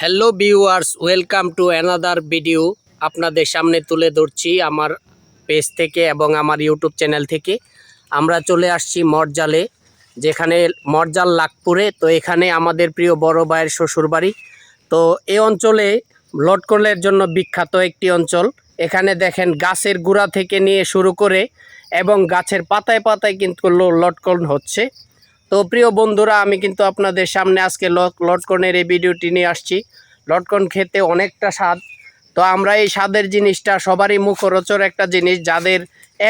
Hello viewers, welcome to another video. আপনাদের সামনে তুলে ধরছি আমার পেজ থেকে এবং আমার ইউটিউব চ্যানেল থেকে। আমরা চলে আসছি মরজালে, যেখানে মরজাল লাখপুরে। তো এখানে আমাদের প্রিয় বড় ভাইয়ের শ্বশুরবাড়ি। তো এই অঞ্চলে লটকনের জন্য বিখ্যাত একটি অঞ্চল। এখানে দেখেন গাছের গুঁড়া থেকে নিয়ে শুরু করে এবং গাছের পাতায় পাতায় কিন্তু লটকন হচ্ছে। তো প্রিয় বন্ধুরা, আমি কিন্তু আপনাদের সামনে আজকে লটকনের এই ভিডিওটি নিয়ে আসছি। লটকন খেতে অনেকটা স্বাদ। তো আমরা এই স্বাদের জিনিসটা সবারই মুখরোচক একটা জিনিস, যাদের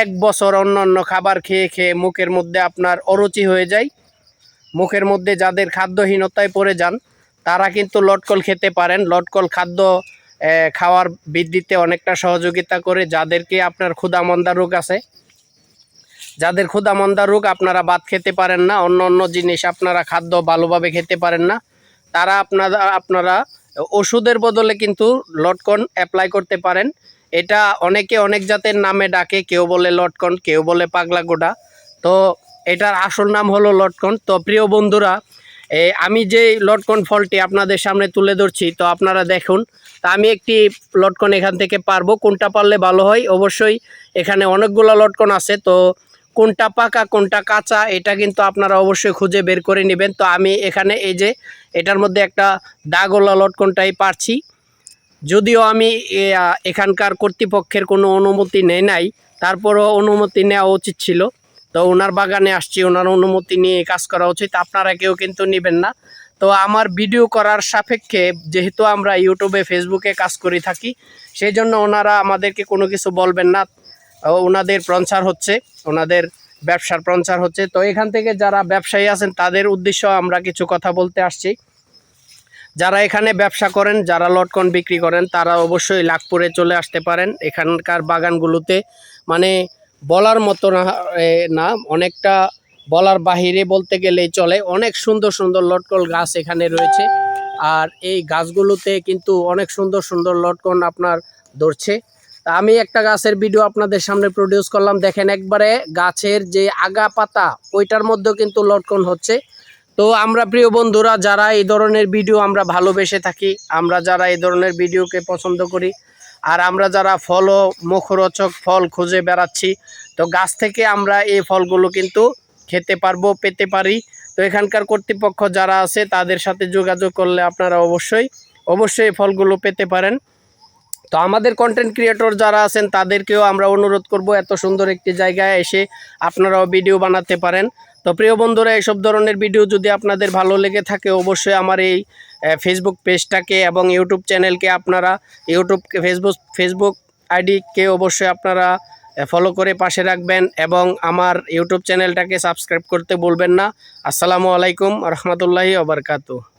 এক বছর অন্য অন্য খাবার খেয়ে খেয়ে মুখের মধ্যে আপনার অরুচি হয়ে যায়, মুখের মধ্যে যাদের খাদ্যহীনতায় পড়ে যান, তারা কিন্তু লটকল খেতে পারেন। লটকল খাদ্য খাওয়ার বৃদ্ধিতে অনেকটা সহযোগিতা করে। যাদেরকে আপনার ক্ষুধামন্দা রোগ আছে, যাদের ক্ষুধামন্দা রোগ, আপনারা ভাত খেতে পারেন না, অন্য অন্য জিনিস আপনারা খাদ্য ভালোভাবে খেতে পারেন না, তারা আপনারা ওষুধের বদলে কিন্তু লটকন অ্যাপ্লাই করতে পারেন। এটা অনেকে অনেক জাতের নামে ডাকে, কেউ বলে লটকন, কেউ বলে পাগলা গোডা। তো এটার আসল নাম হলো লটকন। তো প্রিয় বন্ধুরা, আমি যে লটকন ফলটি আপনাদের সামনে তুলে ধরছি, তো আপনারা দেখুন। তা আমি একটি লটকন এখান থেকে পারবো, কোনটা পারলে ভালো হয়। অবশ্যই এখানে অনেকগুলো লটকন আছে, তো কোনটা পাকা কোনটা কাঁচা এটা কিন্তু আপনারা অবশ্যই খুঁজে বের করে নেবেন। তো আমি এখানে এই যে এটার মধ্যে একটা দাগওয়ালা লটকনটাই পারছি। যদিও আমি এখানকার কর্তৃপক্ষের কোনো অনুমতি নেই নাই, তারপরও অনুমতি নেওয়া উচিত ছিল। তো ওনার বাগানে আসছি, ওনার অনুমতি নিয়ে কাজ করা উচিত। আপনারা কেউ কিন্তু নেবেন না। তো আমার ভিডিও করার সাপেক্ষে, যেহেতু আমরা ইউটিউবে ফেসবুকে কাজ করে থাকি, সেই জন্য ওনারা আমাদেরকে কোনো কিছু বলবেন না। ওনাদের প্রচার হচ্ছে, ওনাদের ব্যবসার প্রচার হচ্ছে। তো এখান থেকে যারা ব্যবসায়ী আছেন তাদের উদ্দেশ্য আমরা কিছু কথা বলতে আসছি। যারা এখানে ব্যবসা করেন, যারা লটকন বিক্রি করেন, তারা অবশ্যই লাখপুরে চলে আসতে পারেন। এখানকার বাগানগুলোতে মানে বলার মতো না, অনেকটা বলার বাহিরে বলতে গেলেই চলে। অনেক সুন্দর সুন্দর লটকন গাছ এখানে রয়েছে, আর এই গাছগুলোতে কিন্তু অনেক সুন্দর সুন্দর লটকন আপনার ধরছে। তা আমি একটা গাছের ভিডিও আপনাদের সামনে প্রডিউস করলাম। দেখেন, একবারে গাছের যে আগা পাতা, ওইটার মধ্যেও কিন্তু লটকন হচ্ছে। তো আমরা প্রিয় বন্ধুরা, যারা এই ধরনের ভিডিও আমরা ভালোবেসে থাকি, আমরা যারা এই ধরনের ভিডিওকে পছন্দ করি, আর আমরা যারা ফল ও মুখরোচক ফল খুঁজে বেড়াচ্ছি, তো গাছ থেকে আমরা এই ফলগুলো কিন্তু খেতে পারবো, পেতে পারি। তো এখানকার কর্তৃপক্ষ যারা আছে তাদের সাথে যোগাযোগ করলে আপনারা অবশ্যই এই ফলগুলো পেতে পারেন। তো আমাদের কন্টেন্ট ক্রিয়েটর যারা আছেন তাদেরকেও আমরা অনুরোধ করব, এত সুন্দর একটি জায়গায় এসে আপনারাও ভিডিও বানাতে পারেন। তো প্রিয় বন্ধুরা, এইসব ধরনের ভিডিও যদি আপনাদের ভালো লেগে থাকে, অবশ্যই আমার এই ফেসবুক পেজটাকে এবং ইউটিউব চ্যানেলকে আপনারা ফেসবুক আইডিকে অবশ্যই আপনারা ফলো করে পাশে রাখবেন এবং আমার ইউটিউব চ্যানেলটাকে সাবস্ক্রাইব করতে ভুলবেন না। আসসালামু আলাইকুম রহমতুল্লাহি ওয়া বারাকাতুহু।